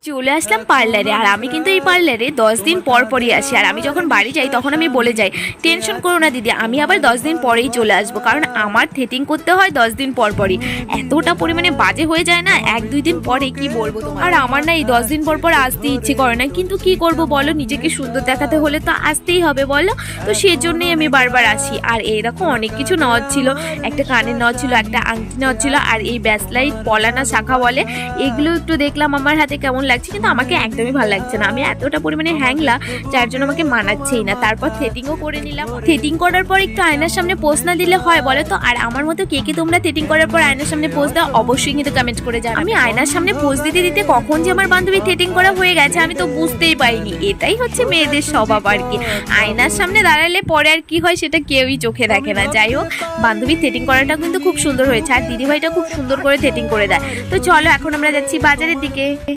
চলে আসলাম পার্লারে। আর আমি কিন্তু এই পার্লারে 10 দিন পর পরই আসি। আর আমি যখন বাড়ি যাই তখন আমি বলে যাই, টেনশন করো না দিদি, আমি আবার 10 দিন পরেই চলে আসবো, কারণ আমার থ্রেটিং করতে হয় 10 দিন পর পরই। এতটা পরিমাণে বাজে হয়ে যায় না 1-2 দিন পরে, কি বলবো তোমার। আর আমার না এই 10 দিন পর পর আসতে ইচ্ছে করে না, কিন্তু কি করব বলো, নিজেকে সুন্দর দেখাতে হলে তো আসতেই হবে বলো। তো সেজন্যই আমি বারবার আসি। আর এইরকম অনেক কিছু নেওয়ার ছিল, একটা কানের নেওয়ার ছিল, একটা আংটি নেওয়ার ছিল, আর এই ব্যাসলাইট পলানা শাখা বলে, এগুলো একটু দেখলাম আমার হাতে কেমন লাগছে, কিন্তু আমাকে একদমই ভালো লাগছে না। আমি এতটা পরিমাণে হ্যাংলা, যার জন্য আমাকে মানাচ্ছেই না। তারপর থ্রেটিংও করে নিলাম। থ্রেটিং করার পর একটু আয়নার সামনে পোজ না দিলে হয় বলো তো? আর আমার মতো কে কে তোমরা থ্রেটিং করার পর আয়নার সামনে পোজ দাও, অবশ্যই কিন্তু কমেন্ট করে যাও। আমি আয়নার সামনে পোজ দিতে দিতে কখন যে আমার বান্ধবী থ্রেটিং করা হয়ে গেছে আমি তো বুঝতেই পারিনি। এটাই হচ্ছে মেয়েদের স্বভাব আর কি, আয়নার সামনে দাঁড়ালে পরে আর কি হয় সেটা কেউই চোখে দেখে না। যাই হোক, বান্ধবী থ্রেটিং করাটা কিন্তু খুব সুন্দর হয়েছে, আর দিদিভাইটা খুব সুন্দর করে থ্রেটিং করে দেয়। তো চলো এখন আমরা যাচ্ছি বাজারের দিকে।